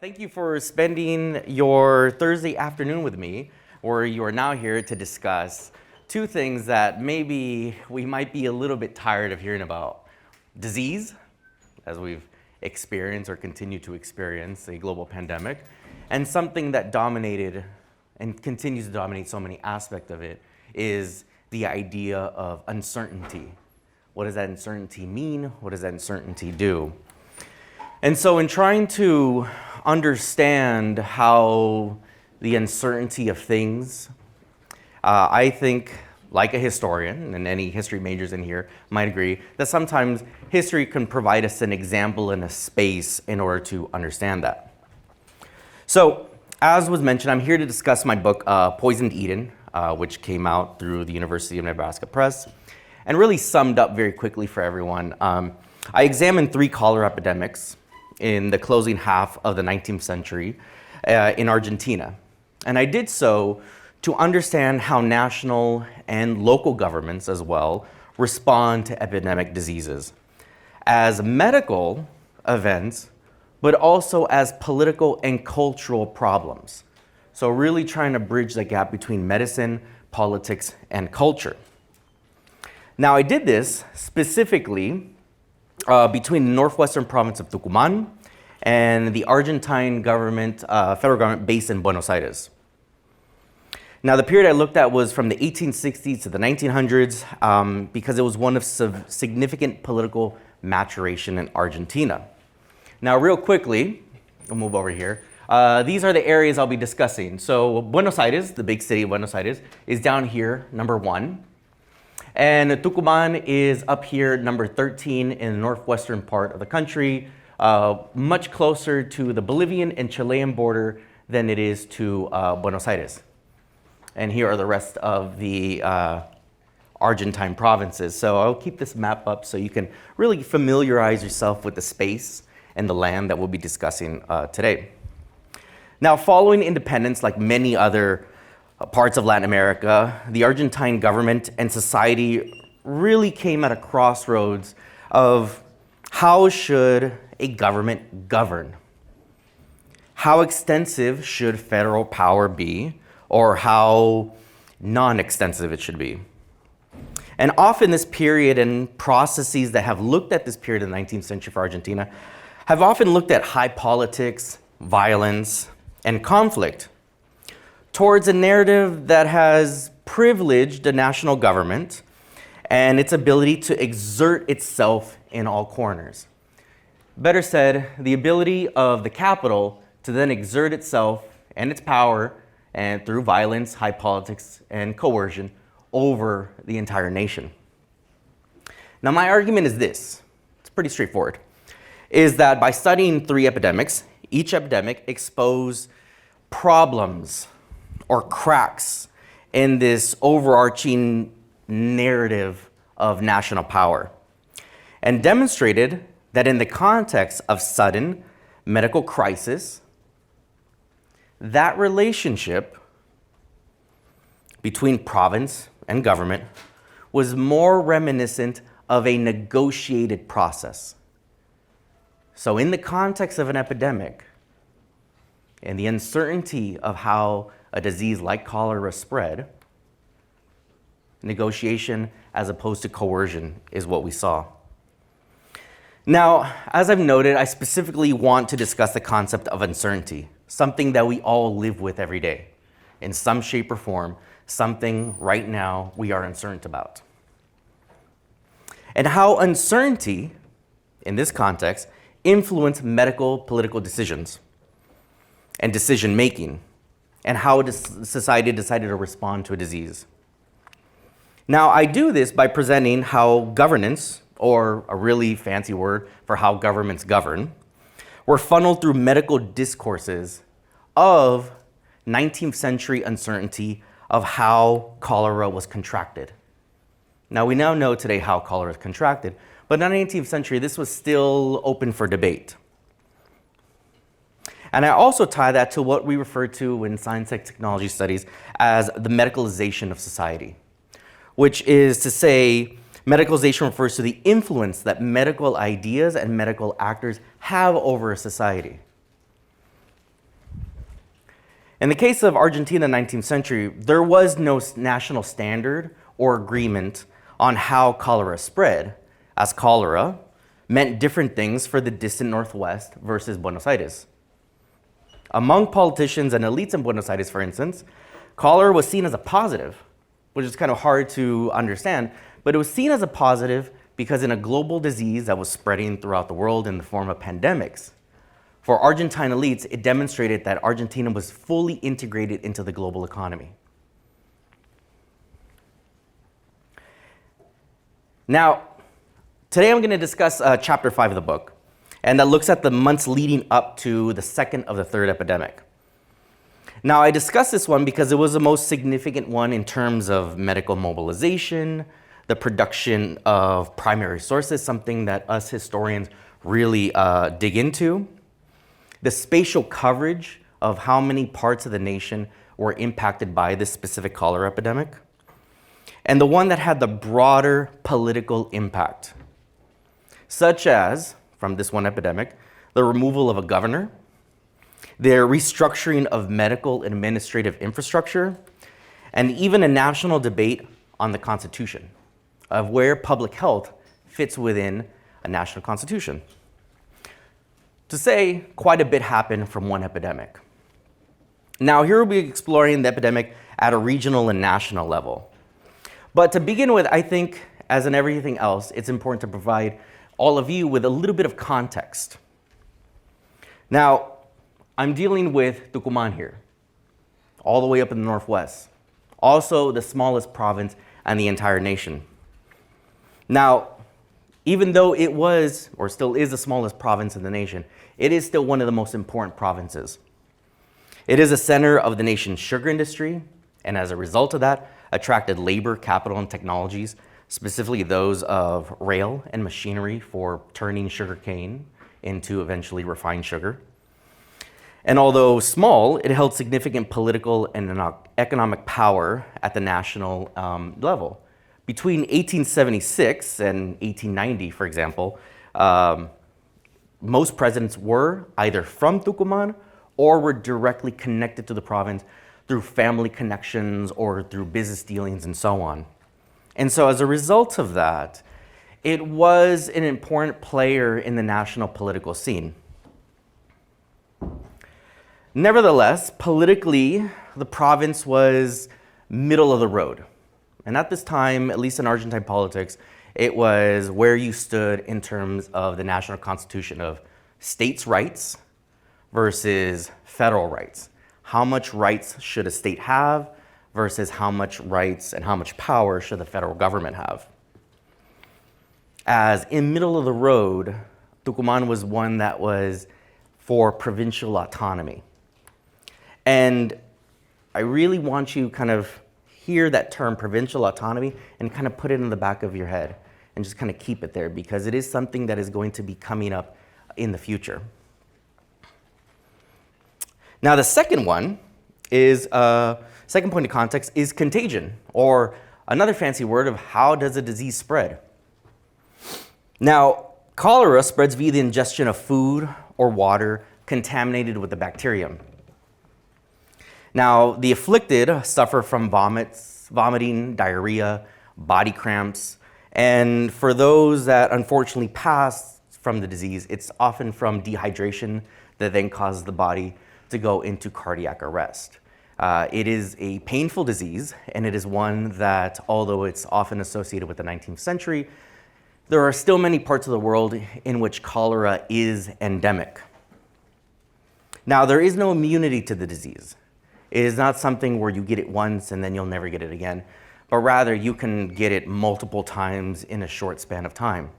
Thank you for spending your Thursday afternoon with me, where you are now here to discuss two things that maybe we might be a little bit tired of hearing about. Disease, as we've experienced or continue to experience a global pandemic, and something that dominated and continues to dominate so many aspects of it is the idea of uncertainty. What does that uncertainty mean? What does that uncertainty do? And so in trying to understand how the uncertainty of things, I think, like a historian, and any history majors in here might agree, that sometimes history can provide us an example and a space in order to understand that. So, as was mentioned, I'm here to discuss my book, Poisoned Eden, which came out through the University of Nebraska Press, and really summed up very quickly for everyone. I examined 3 cholera epidemics in the closing half of the 19th century in Argentina. And I did so to understand how national and local governments as well respond to epidemic diseases as medical events, but also as political and cultural problems. So really trying to bridge the gap between medicine, politics, and culture. Now I did this specifically between the northwestern province of Tucumán and the Argentine government, federal government based in Buenos Aires. Now the period I looked at was from the 1860s to the 1900s because it was one of significant political maturation in Argentina. Now real quickly, we'll move over here. These are the areas I'll be discussing. So Buenos Aires, the big city of Buenos Aires, is down here, number 1. And Tucumán is up here, number 13 in the northwestern part of the country, much closer to the Bolivian and Chilean border than it is to Buenos Aires. And here are the rest of the Argentine provinces. So I'll keep this map up so you can really familiarize yourself with the space and the land that we'll be discussing today. Now, following independence, like many other parts of Latin America, the Argentine government and society really came at a crossroads of how should a government govern? How extensive should federal power be, or how non-extensive it should be? And often this period and processes that have looked at this period in the 19th century for Argentina have often looked at high politics, violence, and conflict towards a narrative that has privileged the national government and its ability to exert itself in all corners. Better said, the ability of the capital to then exert itself and its power and through violence, high politics, and coercion over the entire nation. Now my argument is this, it's pretty straightforward, is that by studying 3 epidemics, each epidemic exposed problems or cracks in this overarching narrative of national power, and demonstrated that in the context of sudden medical crisis, that relationship between province and government was more reminiscent of a negotiated process. So in the context of an epidemic and the uncertainty of how a disease like cholera spread, negotiation as opposed to coercion is what we saw. Now, as I've noted, I specifically want to discuss the concept of uncertainty, something that we all live with every day, in some shape or form, something right now we are uncertain about. And how uncertainty, in this context, influence medical political decisions and decision making, and how society decided to respond to a disease. Now, I do this by presenting how governance, or a really fancy word for how governments govern, were funneled through medical discourses of 19th century uncertainty of how cholera was contracted. Now, we now know today how cholera is contracted, but in the 19th century, this was still open for debate. And I also tie that to what we refer to in science and technology studies as the medicalization of society, which is to say, medicalization refers to the influence that medical ideas and medical actors have over a society. In the case of Argentina in the 19th century, there was no national standard or agreement on how cholera spread, as cholera meant different things for the distant Northwest versus Buenos Aires. Among politicians and elites in Buenos Aires, for instance, cholera was seen as a positive, which is kind of hard to understand, but it was seen as a positive because in a global disease that was spreading throughout the world in the form of pandemics, for Argentine elites, it demonstrated that Argentina was fully integrated into the global economy. Now, today I'm going to discuss chapter 5 of the book, and that looks at the months leading up to the second of the third epidemic. Now, I discuss this one because it was the most significant one in terms of medical mobilization, the production of primary sources, something that us historians really dig into, the spatial coverage of how many parts of the nation were impacted by this specific cholera epidemic, and the one that had the broader political impact, such as, from this one epidemic, the removal of a governor, the restructuring of medical and administrative infrastructure, and even a national debate on the Constitution, of where public health fits within a national constitution. To say, quite a bit happened from one epidemic. Now, here we'll be exploring the epidemic at a regional and national level. But to begin with, I think, as in everything else, it's important to provide all of you with a little bit of context. Now, I'm dealing with Tucumán here, all the way up in the Northwest, also the smallest province in the entire nation. Now, even though it was, or still is, the smallest province in the nation, it is still one of the most important provinces. It is a center of the nation's sugar industry, and as a result of that, attracted labor, capital, and technologies, specifically those of rail and machinery for turning sugarcane into eventually refined sugar. And although small, it held significant political and economic power at the national level. Between 1876 and 1890, for example, most presidents were either from Tucumán or were directly connected to the province through family connections or through business dealings and so on. And so as a result of that, it was an important player in the national political scene. Nevertheless, politically, the province was middle of the road. And at this time, at least in Argentine politics, it was where you stood in terms of the national constitution of states' rights versus federal rights. How much rights should a state have versus how much rights and how much power should the federal government have? As in middle of the road, Tucumán was one that was for provincial autonomy. And I really want you kind of hear that term, provincial autonomy, and kind of put it in the back of your head and just kind of keep it there because it is something that is going to be coming up in the future. Now, the second one is, second point of context is contagion, or another fancy word of how does a disease spread. Now, cholera spreads via the ingestion of food or water contaminated with the bacterium. Now, the afflicted suffer from vomiting, diarrhea, body cramps, and for those that unfortunately pass from the disease, it's often from dehydration that then causes the body to go into cardiac arrest. It is a painful disease, and it is one that, although it's often associated with the 19th century, there are still many parts of the world in which cholera is endemic. Now, there is no immunity to the disease. It is not something where you get it once and then you'll never get it again, but rather you can get it multiple times in a short span of time.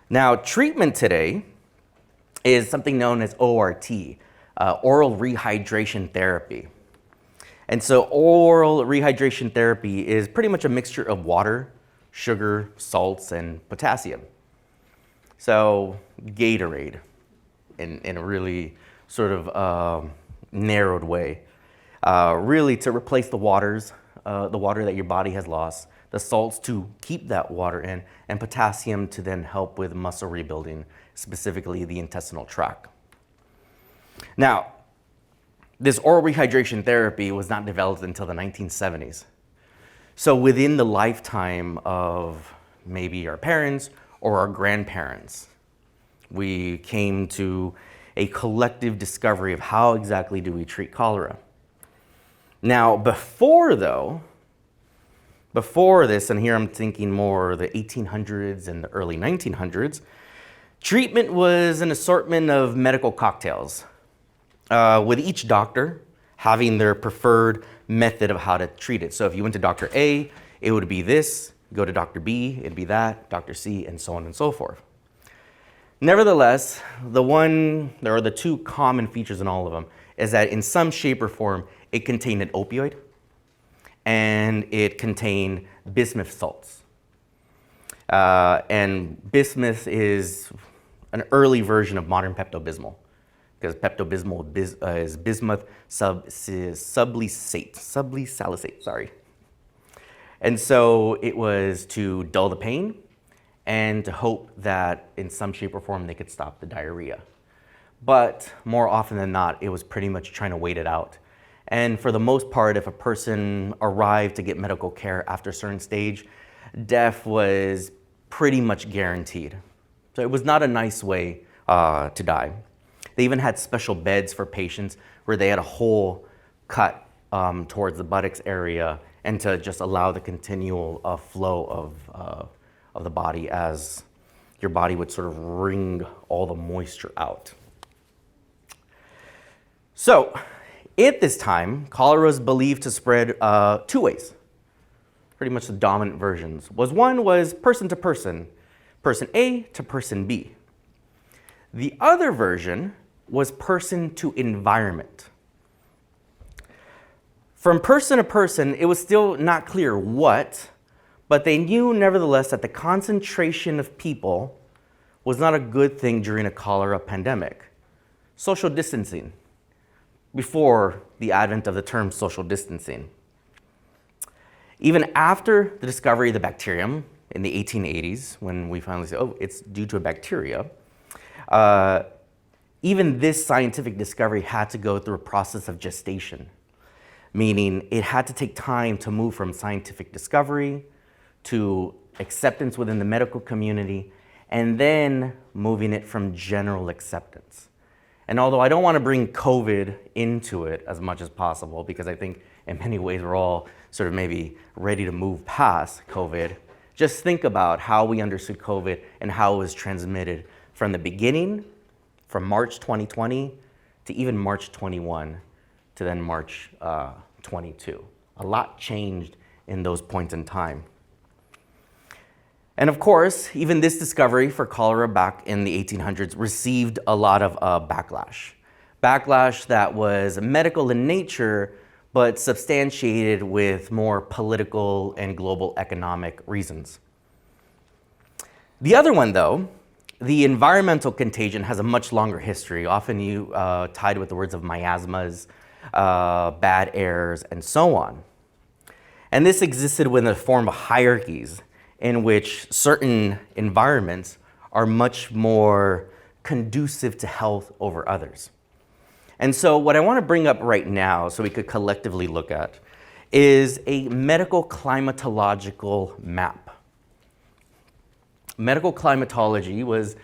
Now, treatment today is something known as ORT, oral rehydration therapy. And so oral rehydration therapy is pretty much a mixture of water, sugar, salts, and potassium. So Gatorade in a really sort of narrowed way, really to replace the water that your body has lost, the salts to keep that water in, and potassium to then help with muscle rebuilding, specifically the intestinal tract. Now, this oral rehydration therapy was not developed until the 1970s. So within the lifetime of maybe our parents or our grandparents, we came to a collective discovery of how exactly do we treat cholera. Now, before this, and here I'm thinking more the 1800s and the early 1900s, treatment was an assortment of medical cocktails, with each doctor having their preferred method of how to treat it. So if you went to Dr. A, it would be this, go to Dr. B, it'd be that, Dr. C, and so on and so forth. Nevertheless, the two common features in all of them is that in some shape or form, it contained an opioid and it contained bismuth salts. And bismuth is an early version of modern Pepto-Bismol, because Pepto-Bismol is bismuth subsalicate, sorry. And so it was to dull the pain and to hope that in some shape or form they could stop the diarrhea. But more often than not, it was pretty much trying to wait it out. And for the most part, if a person arrived to get medical care after a certain stage, death was pretty much guaranteed. So it was not a nice way to die. They even had special beds for patients where they had a hole cut towards the buttocks area and to just allow the continual flow of the body as your body would sort of wring all the moisture out. So at this time, cholera was believed to spread two ways. Pretty much the dominant versions. One was person to person A to person B. The other version was person to environment. From person to person, it was still not clear what, but they knew nevertheless that the concentration of people was not a good thing during a cholera pandemic. Social distancing, before the advent of the term social distancing. Even after the discovery of the bacterium in the 1880s, when we finally said, oh, it's due to a bacteria, even this scientific discovery had to go through a process of gestation, meaning it had to take time to move from scientific discovery to acceptance within the medical community, and then moving it from general acceptance. And although I don't want to bring COVID into it as much as possible, because I think in many ways we're all sort of maybe ready to move past COVID, just think about how we understood COVID and how it was transmitted from the beginning, from March 2020 to even March 21 to then March 22. A lot changed in those points in time. And of course, even this discovery for cholera back in the 1800s received a lot of backlash. Backlash that was medical in nature, but substantiated with more political and global economic reasons. The other one, though, the environmental contagion, has a much longer history, often tied with the words of miasmas, bad airs, and so on. And this existed within the form of hierarchies in which certain environments are much more conducive to health over others. And so what I want to bring up right now, so we could collectively look at, is a medical climatological map. Medical climatology was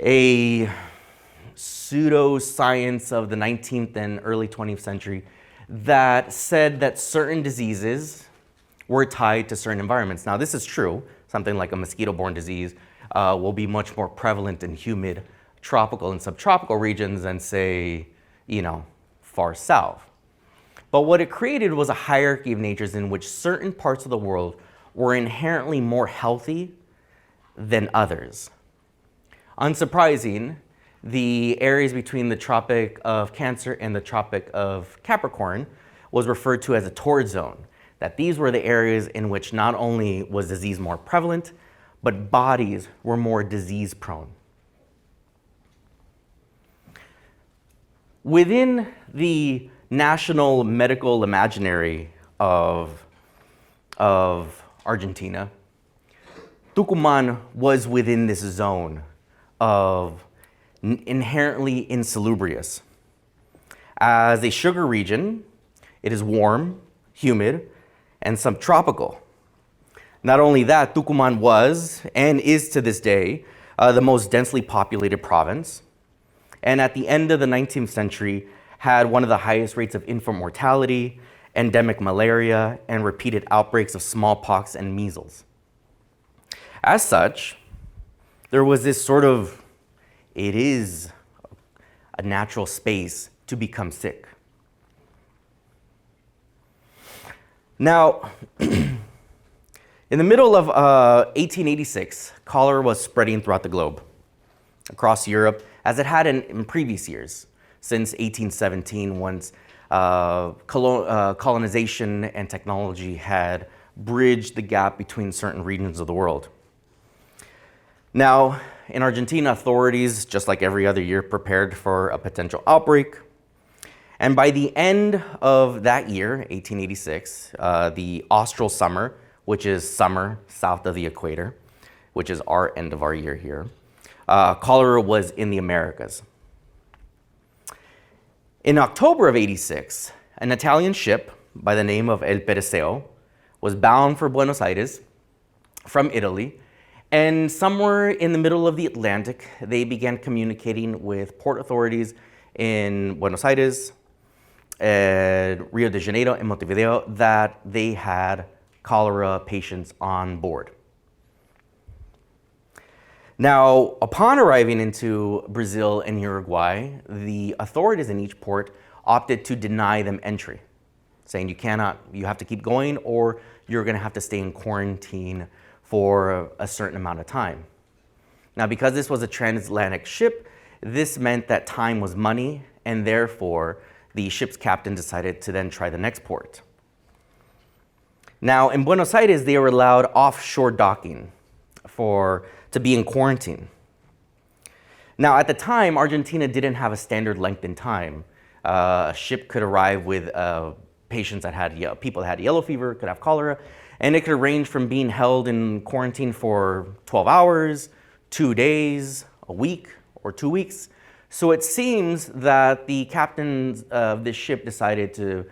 a pseudoscience of the 19th and early 20th century that said that certain diseases were tied to certain environments. Now, this is true. Something like a mosquito-borne disease will be much more prevalent in humid tropical and subtropical regions than, say, far south. But what it created was a hierarchy of natures in which certain parts of the world were inherently more healthy than others. Unsurprising, the areas between the Tropic of Cancer and the Tropic of Capricorn was referred to as a torrid zone. That these were the areas in which not only was disease more prevalent, but bodies were more disease prone. Within the national medical imaginary of Argentina, Tucumán was within this zone of inherently insalubrious. As a sugar region, it is warm, humid, and subtropical. Not only that, Tucumán was and is to this day the most densely populated province, and at the end of the 19th century had one of the highest rates of infant mortality, endemic malaria, and repeated outbreaks of smallpox and measles. As such, there was this sort of, it is a natural space to become sick. Now, in the middle of 1886, cholera was spreading throughout the globe, across Europe, as it had in previous years, since 1817, once colonization and technology had bridged the gap between certain regions of the world. Now, in Argentina, authorities, just like every other year, prepared for a potential outbreak. And by the end of that year, 1886, the austral summer, which is summer south of the equator, which is our end of our year here, cholera was in the Americas. In October of 86, an Italian ship by the name of El Pereceo was bound for Buenos Aires from Italy, and somewhere in the middle of the Atlantic, they began communicating with port authorities in Buenos Aires, Rio de Janeiro, and Montevideo that they had cholera patients on board. Now, upon arriving into Brazil and Uruguay, the authorities in each port opted to deny them entry, saying you have to keep going, or you're going to have to stay in quarantine for a certain amount of time. Now, because this was a transatlantic ship, this meant that time was money, and therefore the ship's captain decided to then try the next port. Now, in Buenos Aires, they were allowed offshore docking to be in quarantine. Now, at the time, Argentina didn't have a standard length in time. A ship could arrive with patients that had, people that had yellow fever, could have cholera, and it could range from being held in quarantine for 12 hours, 2 days, a week, or 2 weeks. So it seems that the captains of this ship decided to,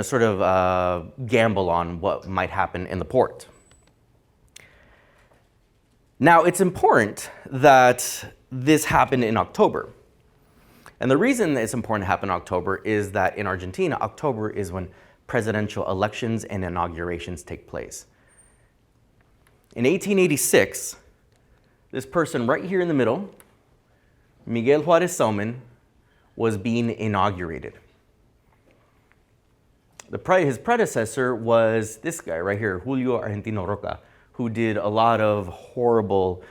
sort of gamble on what might happen in the port. Now, it's important that this happened in October. And the reason that it's important to happen in October is that in Argentina, October is when presidential elections and inaugurations take place. In 1886, this person right here in the middle, Miguel Juárez Celman, was being inaugurated. His predecessor was this guy right here, Julio Argentino Roca, who did a lot of horrible,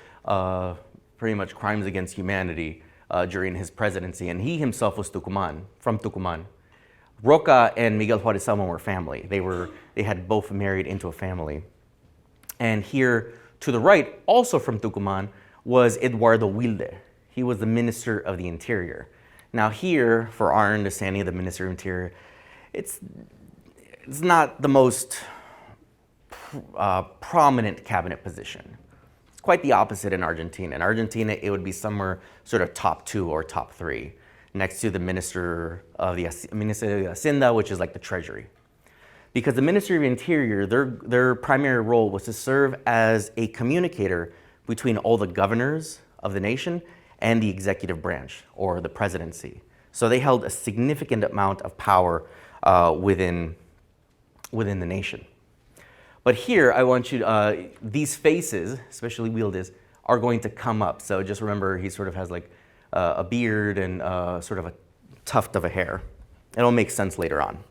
pretty much crimes against humanity during his presidency. And he himself was from Tucumán. Roca and Miguel Juárez Celman were family. They had both married into a family. And here to the right, also from Tucumán, was Eduardo Wilde. He was the Minister of the Interior. Now here, for our understanding of the Minister of Interior, it's not the most prominent cabinet position. It's quite the opposite in Argentina. In Argentina, it would be somewhere sort of top 2 or top 3, next to the Minister of the Hacienda, which is like the Treasury. Because the Ministry of Interior, their primary role was to serve as a communicator between all the governors of the nation and the executive branch, or the presidency. So they held a significant amount of power within the nation. But here, I want you to, these faces, especially Wilde's, are going to come up. So just remember, he sort of has like a beard and sort of a tuft of a hair. It'll make sense later on.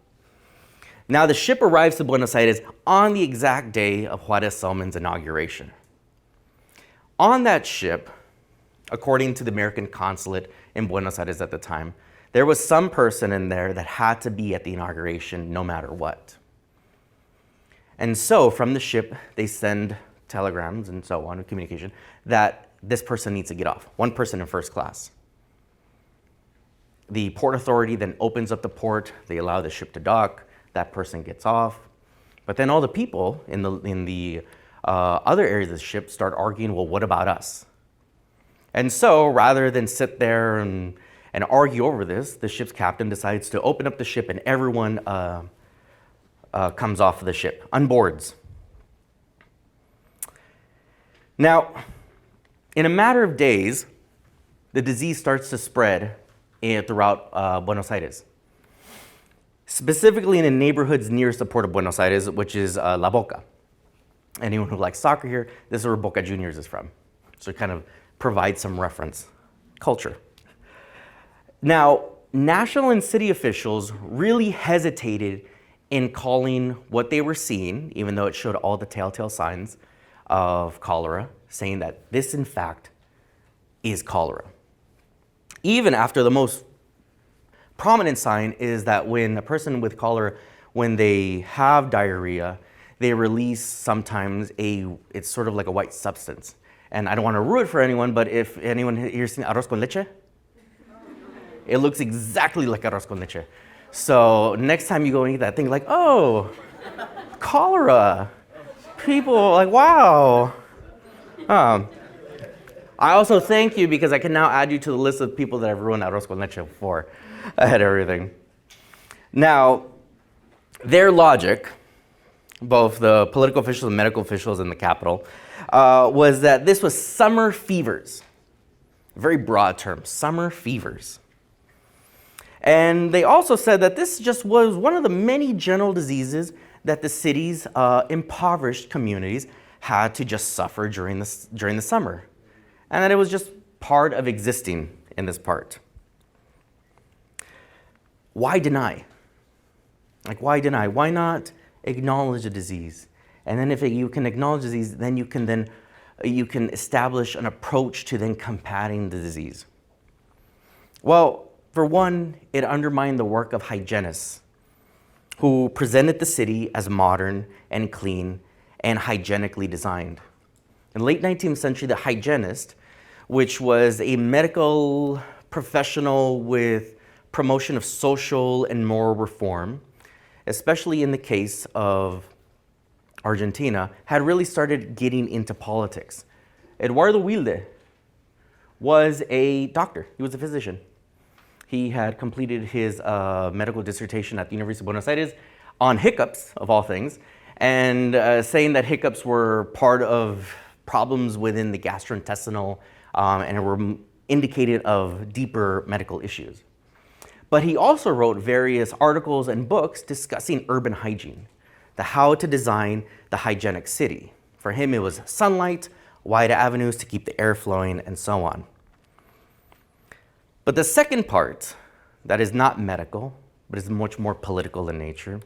Now, the ship arrives to Buenos Aires on the exact day of Juárez Celman's inauguration. On that ship, according to the American consulate in Buenos Aires at the time, there was some person in there that had to be at the inauguration no matter what. And so from the ship, they send telegrams and so on, communication, that this person needs to get off, one person in first class. The port authority then opens up the port, they allow the ship to dock, that person gets off. But then all the people in the other areas of the ship start arguing, well, what about us? And so rather than sit there and and argue over this, the ship's captain decides to open up the ship and everyone comes off of the ship, unboards. Now, in a matter of days, the disease starts to spread throughout Buenos Aires. Specifically in the neighborhoods nearest the port of Buenos Aires, which is La Boca. Anyone who likes soccer here, this is where Boca Juniors is from. So it kind of provides some reference culture. Now, national and city officials really hesitated in calling what they were seeing, even though it showed all the telltale signs of cholera, saying that this, in fact, is cholera. Even after the most prominent sign is that when a person with cholera, when they have diarrhea, they release sometimes it's sort of like a white substance. And I don't want to ruin it for anyone, but if anyone here's seen arroz con leche, it looks exactly like arroz con leche. So next time you go and eat that thing, like, oh, cholera. People are like, wow. I also thank you because I can now add you to the list of people that I've ruined arroz con leche for. I had everything. Now, their logic, both the political officials and medical officials in the capital, was that this was summer fevers. Very broad term, summer fevers. And they also said that this just was one of the many general diseases that the city's impoverished communities had to just suffer during the summer. And that it was just part of existing in this part. Why deny? Like, why deny? Why not acknowledge a disease? And then if you can acknowledge disease, then you can establish an approach to then combating the disease. Well, for one, it undermined the work of hygienists who presented the city as modern and clean and hygienically designed. In the late 19th century, the hygienist, which was a medical professional with promotion of social and moral reform, especially in the case of Argentina, had really started getting into politics. Eduardo Wilde was a doctor. He was a physician. He had completed his medical dissertation at the University of Buenos Aires on hiccups, of all things, and saying that hiccups were part of problems within the gastrointestinal and were indicated of deeper medical issues. But he also wrote various articles and books discussing urban hygiene, how to design the hygienic city. For him, it was sunlight, wide avenues to keep the air flowing, and so on. But the second part, that is not medical, but is much more political in nature,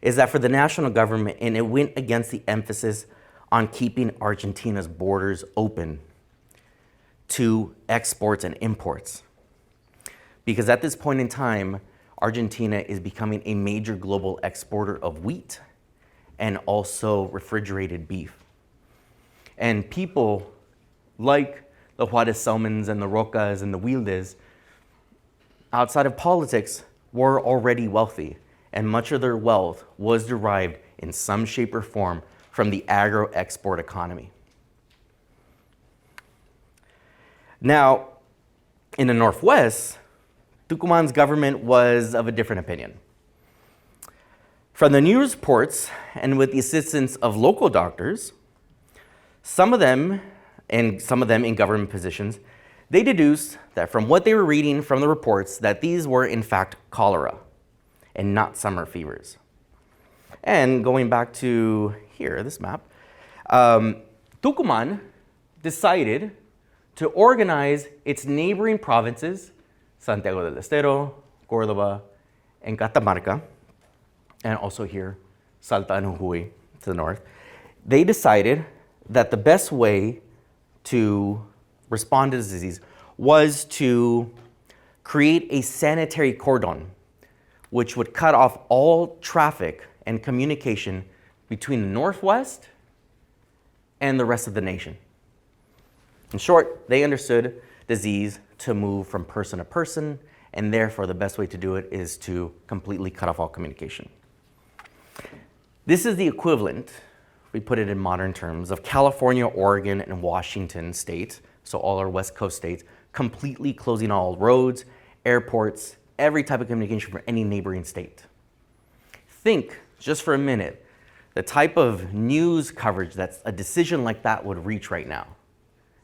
is that for the national government, and it went against the emphasis on keeping Argentina's borders open to exports and imports. Because at this point in time, Argentina is becoming a major global exporter of wheat and also refrigerated beef. And people like the Juarez Selmans and the Rocas and the Wildes, outside of politics, were already wealthy, and much of their wealth was derived in some shape or form from the agro-export economy. Now, in the Northwest, Tucuman's government was of a different opinion. From the news reports, and with the assistance of local doctors, some of them in government positions, they deduced that from what they were reading from the reports that these were in fact cholera and not summer fevers. And going back to here, this map, Tucuman decided to organize its neighboring provinces, Santiago del Estero, Córdoba, and Catamarca, and also here, Salta and Jujuy to the north. They decided that the best way to respond to this disease was to create a sanitary cordon, which would cut off all traffic and communication between the Northwest and the rest of the nation. In short, they understood disease to move from person to person, and therefore the best way to do it is to completely cut off all communication. This is the equivalent, we put it in modern terms, of California, Oregon, and Washington state, so all our West Coast states, completely closing all roads, airports, every type of communication for any neighboring state. Think, just for a minute, the type of news coverage that a decision like that would reach right now,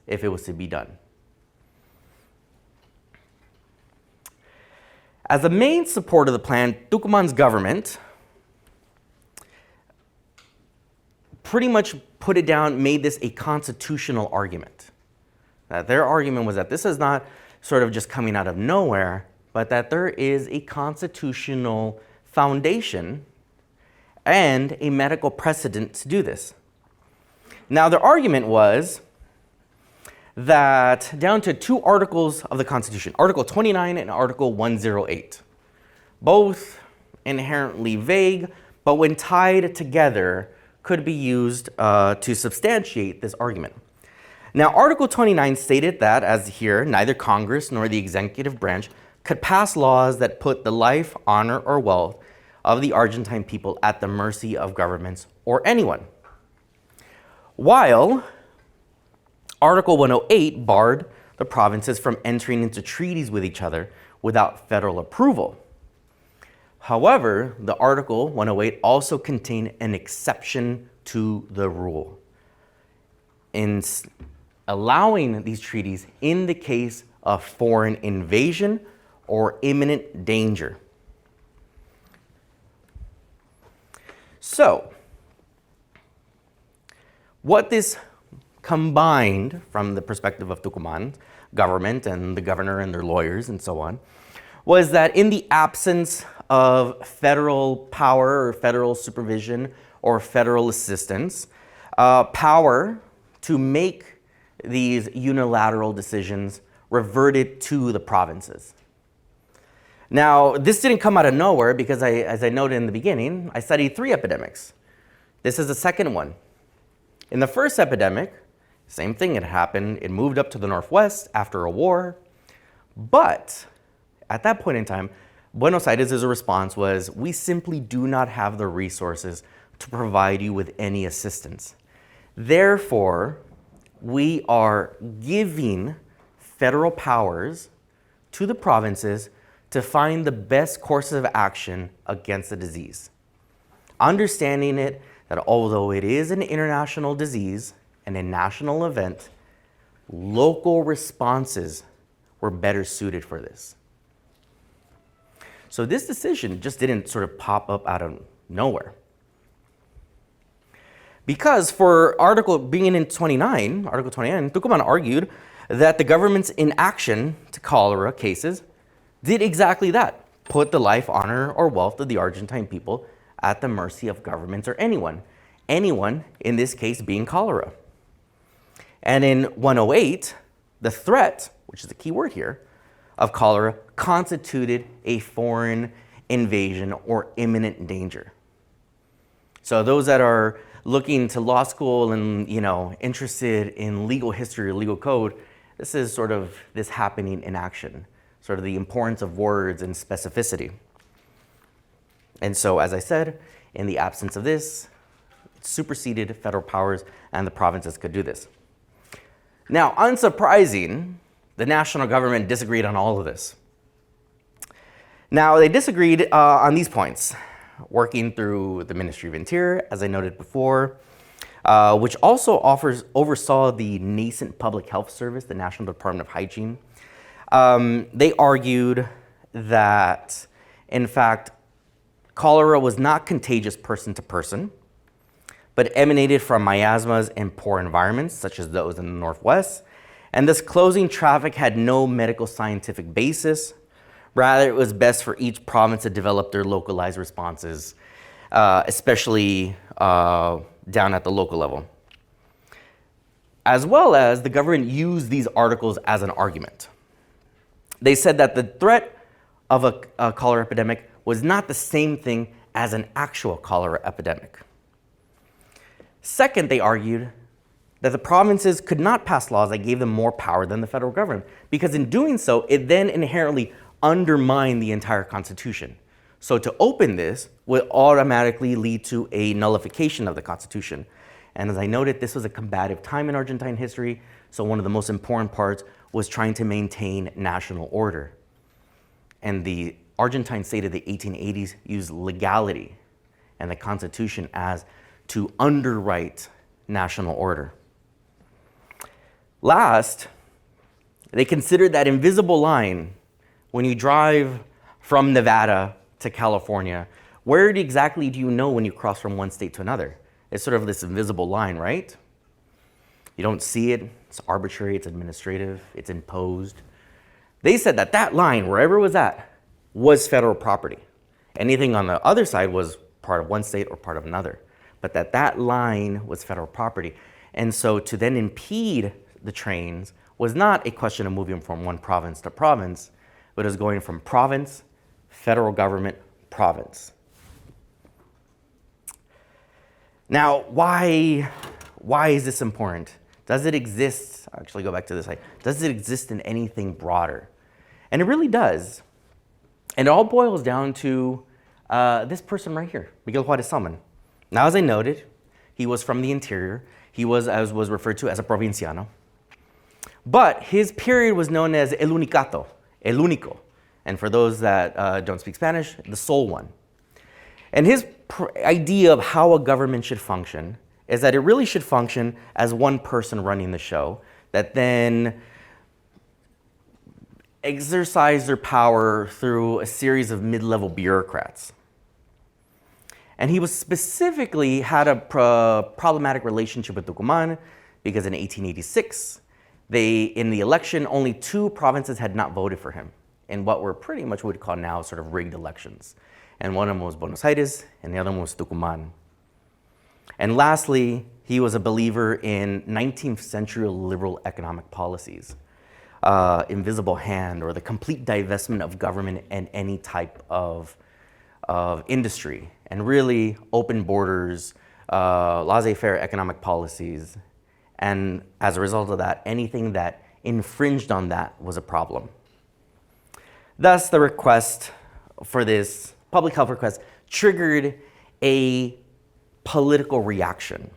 if it was to be done. As a main supporter of the plan, Tucuman's government pretty much put it down, made this a constitutional argument. Their argument was that this is not sort of just coming out of nowhere, but that there is a constitutional foundation and a medical precedent to do this. Now, their argument was that down to two articles of the Constitution, Article 29 and Article 108, both inherently vague, but when tied together, could be used to substantiate this argument. Now, Article 29 stated that, as here, neither Congress nor the executive branch could pass laws that put the life, honor, or wealth of the Argentine people at the mercy of governments or anyone. While Article 108 barred the provinces from entering into treaties with each other without federal approval. However, the Article 108 also contained an exception to the rule in allowing these treaties in the case of foreign invasion or imminent danger. So, what this combined from the perspective of Tucuman's government and the governor and their lawyers and so on, was that in the absence of federal power or federal supervision or federal assistance, power to make these unilateral decisions reverted to the provinces. Now, this didn't come out of nowhere because as I noted in the beginning, I studied 3 epidemics. This is the second one. In the first epidemic, same thing had happened. It moved up to the northwest after a war. But at that point in time, Buenos Aires' response was, we simply do not have the resources to provide you with any assistance. Therefore, we are giving federal powers to the provinces to find the best courses of action against the disease. Understanding it that although it is an international disease and a national event, local responses were better suited for this. So this decision just didn't sort of pop up out of nowhere. Because for being in 29, Article 29, Tucuman argued that the government's inaction to cholera cases did exactly that, put the life, honor, or wealth of the Argentine people at the mercy of governments or anyone. Anyone, in this case, being cholera. And in 108, the threat, which is the key word here, of cholera constituted a foreign invasion or imminent danger. So those that are looking to law school and interested in legal history or legal code, this is sort of this happening in action, sort of the importance of words and specificity. And so, as I said, in the absence of this, it superseded federal powers and the provinces could do this. Now, unsurprising, the national government disagreed on all of this. Now, they disagreed on these points, working through the Ministry of Interior, as I noted before, which also oversaw the nascent public health service, the National Department of Hygiene. They argued that, in fact, cholera was not contagious person to person, but emanated from miasmas in poor environments, such as those in the Northwest, and this closing traffic had no medical scientific basis. Rather, it was best for each province to develop their localized responses, especially down at the local level. As well as the government used these articles as an argument. They said that the threat of a cholera epidemic was not the same thing as an actual cholera epidemic. Second, they argued that the provinces could not pass laws that gave them more power than the federal government, because in doing so, it then inherently undermined the entire Constitution. So to open this would automatically lead to a nullification of the Constitution. And as I noted, this was a combative time in Argentine history, So one of the most important parts was trying to maintain national order. And the Argentine state of the 1880s used legality and the Constitution as to underwrite national order. Last, they considered that invisible line when you drive from Nevada to California. Where exactly do you know when you cross from one state to another? It's sort of this invisible line, right? You don't see it. It's arbitrary. It's administrative. It's imposed. They said that that line, wherever it was at, was federal property. Anything on the other side was part of one state or part of another. But that line was federal property. And so to then impede the trains was not a question of moving from one province to province, but it was going from province, federal government, province. Now, why is this important? Does it exist? I'll actually go back to this. Does it exist in anything broader? And it really does. And it all boils down to this person right here, Miguel Juárez Salmon. Now, as I noted, he was from the interior. He was, as was referred to, as a provinciano. But his period was known as el unicato, el único. And for those that don't speak Spanish, the sole one. And his idea of how a government should function is that it really should function as one person running the show that then exercise their power through a series of mid-level bureaucrats. And he was specifically had a problematic relationship with Tucumán because in 1886, in the election, only 2 provinces had not voted for him in what we're pretty much what we call now sort of rigged elections. And one of them was Buenos Aires, and the other one was Tucumán. And lastly, he was a believer in 19th century liberal economic policies, invisible hand, or the complete divestment of government and any type of industry, and really open borders, laissez-faire economic policies. And as a result of that, anything that infringed on that was a problem. Thus, the request for this public health request triggered a political reaction.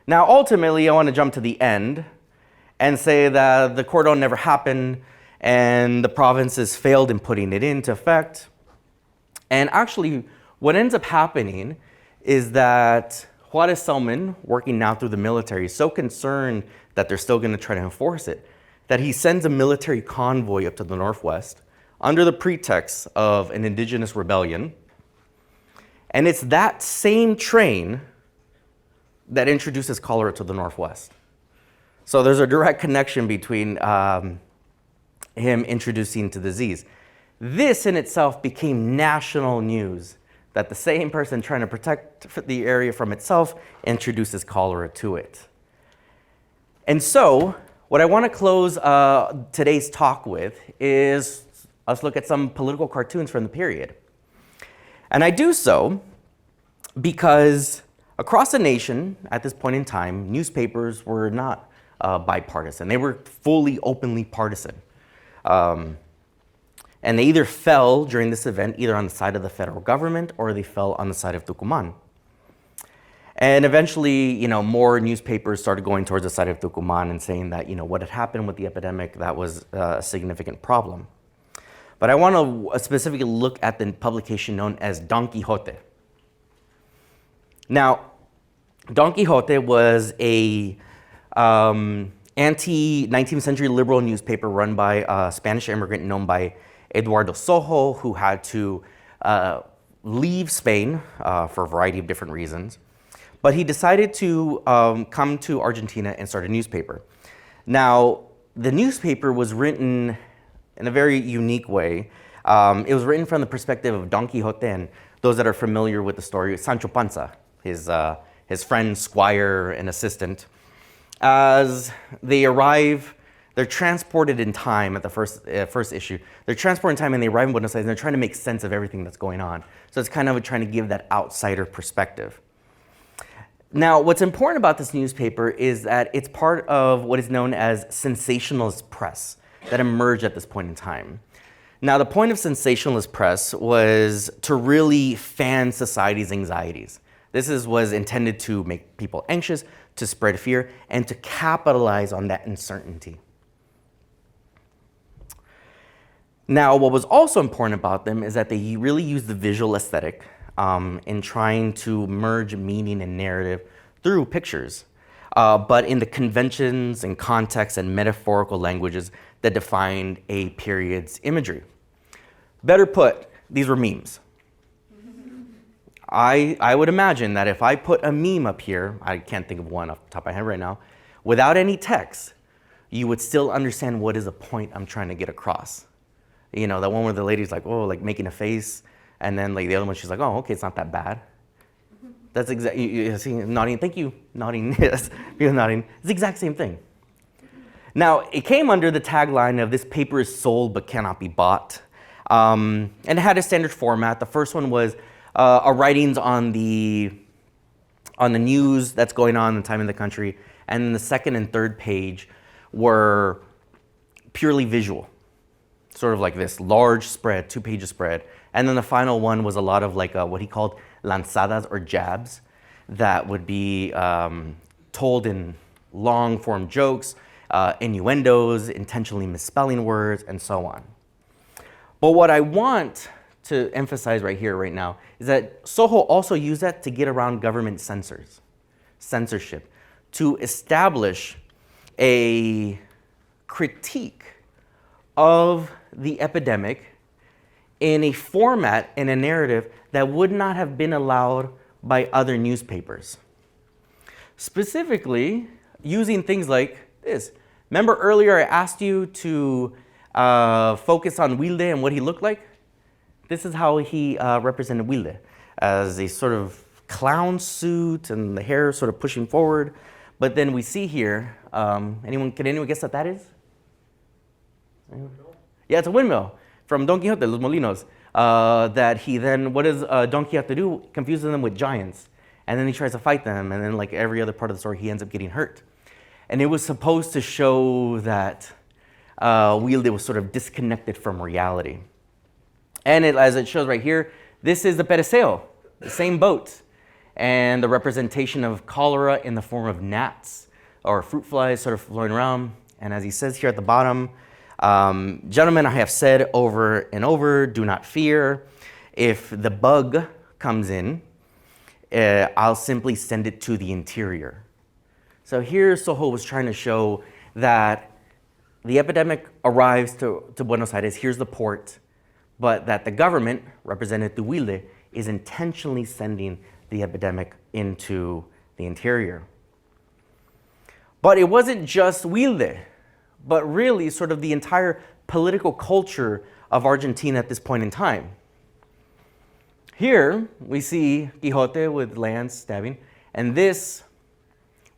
Now, ultimately, I want to jump to the end and say that the cordon never happened and the provinces failed in putting it into effect. And actually, what ends up happening is that Juárez Salmon, working now through the military, is so concerned that they're still going to try to enforce it, that he sends a military convoy up to the northwest under the pretext of an indigenous rebellion. And it's that same train that introduces cholera to the northwest. So there's a direct connection between him introducing the disease. This in itself became national news, that the same person trying to protect the area from itself introduces cholera to it. And so what I want to close today's talk with is us look at some political cartoons from the period. And I do so because across the nation at this point in time, newspapers were not bipartisan. They were fully, openly partisan. And they either fell during this event, either on the side of the federal government or they fell on the side of Tucumán. And eventually, more newspapers started going towards the side of Tucumán and saying that, what had happened with the epidemic, that was a significant problem. But I want to specifically look at the publication known as Don Quixote. Now, Don Quixote was a anti-19th century liberal newspaper run by a Spanish immigrant known by Eduardo Sojo, who had to leave Spain for a variety of different reasons. But he decided to come to Argentina and start a newspaper. Now, the newspaper was written in a very unique way. It was written from the perspective of Don Quixote, and those that are familiar with the story, Sancho Panza, his friend, squire, and assistant. As they arrive, they're transported in time at the first issue. They're transported in time and they arrive in Buenos Aires and they're trying to make sense of everything that's going on. So it's kind of trying to give that outsider perspective. Now, what's important about this newspaper is that it's part of what is known as sensationalist press that emerged at this point in time. Now, the point of sensationalist press was to really fan society's anxieties. This was intended to make people anxious, to spread fear and to capitalize on that uncertainty. Now, what was also important about them is that they really used the visual aesthetic in trying to merge meaning and narrative through pictures, but in the conventions and contexts and metaphorical languages that defined a period's imagery. Better put, these were memes. I would imagine that if I put a meme up here, I can't think of one off the top of my head right now, without any text, you would still understand what is the point I'm trying to get across. You know, that one where the lady's like, oh, like making a face, and then like the other one, she's like, oh, okay, it's not that bad. That's exactly, you see, nodding, thank you, nodding, yes, people nodding. It's the exact same thing. Now, it came under the tagline of this paper is sold but cannot be bought. And it had a standard format. The first one was writings on the news that's going on in the time in the country. And then the second and third page were purely visual. Sort of like this large spread, 2-page spread. And then the final one was a lot of like what he called lanzadas or jabs that would be told in long form jokes, innuendos, intentionally misspelling words, and so on. But what I want to emphasize right here, right now, is that Soho also used that to get around government censorship, to establish a critique of the epidemic in a format and a narrative that would not have been allowed by other newspapers. Specifically, using things like this. Remember earlier I asked you to focus on Wilde and what he looked like? This is how he represented Wilde, as a sort of clown suit and the hair sort of pushing forward. But then we see here, can anyone guess what that is? Yeah, it's a windmill from Don Quixote, Los Molinos. That he then, what does Don Quixote do? Confuses them with giants. And then he tries to fight them. And then like every other part of the story, he ends up getting hurt. And it was supposed to show that Wilde was sort of disconnected from reality. And as it shows right here, this is the Pereceo, the same boat. And the representation of cholera in the form of gnats or fruit flies sort of floating around. And as he says here at the bottom, gentlemen, I have said over and over, do not fear. If the bug comes in, I'll simply send it to the interior. So here Soho was trying to show that the epidemic arrives to Buenos Aires, here's the port, but that the government, represented through Wilde, is intentionally sending the epidemic into the interior. But it wasn't just Wilde, but really sort of the entire political culture of Argentina at this point in time. Here we see Quixote with lance stabbing, and this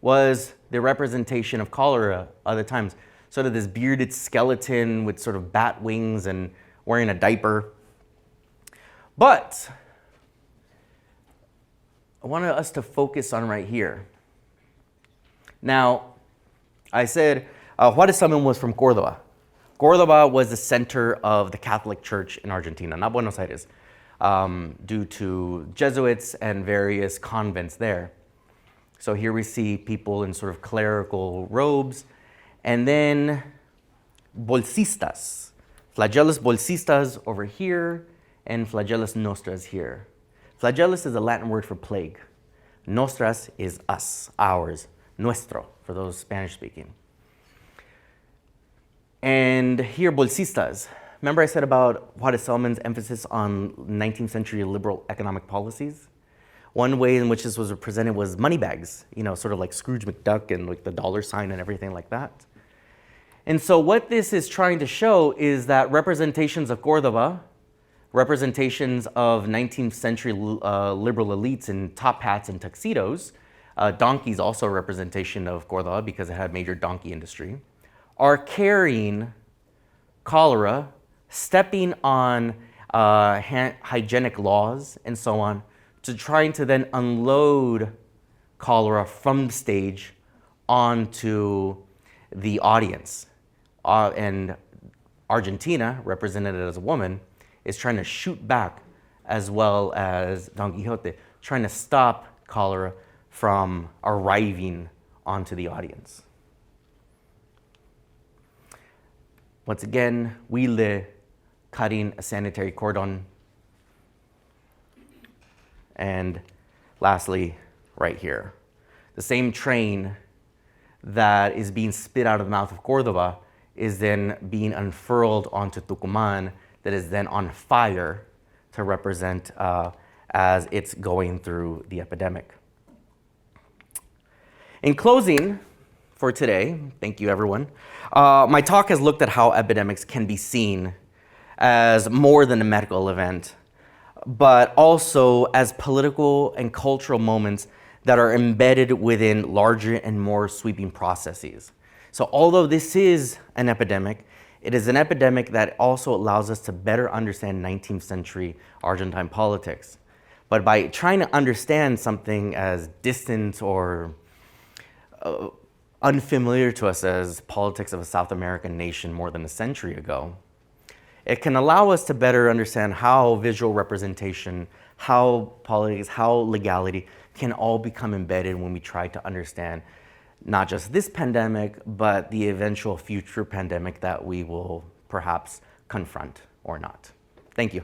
was the representation of cholera other times. Sort of this bearded skeleton with sort of bat wings and wearing a diaper. But I wanted us to focus on right here. Now, I said Juárez Salmon was from Córdoba. Córdoba was the center of the Catholic Church in Argentina, not Buenos Aires, due to Jesuits and various convents there. So here we see people in sort of clerical robes, and then bolsistas, flagellus bolsistas over here, and flagellus nostras here. Flagellus is a Latin word for plague. Nostras is us, ours, nuestro, for those Spanish speaking. And here, bolsistas. Remember I said about Juárez Salmon's emphasis on 19th century liberal economic policies? One way in which this was represented was money bags, you know, sort of like Scrooge McDuck and like the dollar sign and everything like that. And so what this is trying to show is that representations of Córdoba, representations of 19th century liberal elites in top hats and tuxedos, donkeys also a representation of Córdoba because it had major donkey industry, are carrying cholera, stepping on hygienic laws and so on, to trying to then unload cholera from the stage onto the audience. And Argentina, represented as a woman, is trying to shoot back, as well as Don Quixote, trying to stop cholera from arriving onto the audience. Once again, wheel cutting a sanitary cordon. And lastly, right here, the same train that is being spit out of the mouth of Cordoba is then being unfurled onto Tucumán, that is then on fire to represent as it's going through the epidemic. In closing for today, thank you everyone, my talk has looked at how epidemics can be seen as more than a medical event, but also as political and cultural moments that are embedded within larger and more sweeping processes. So although this is an epidemic, it is an epidemic that also allows us to better understand 19th century Argentine politics. But by trying to understand something as distant or unfamiliar to us as politics of a South American nation more than a century ago, it can allow us to better understand how visual representation, how politics, how legality can all become embedded when we try to understand not just this pandemic, but the eventual future pandemic that we will perhaps confront or not. Thank you.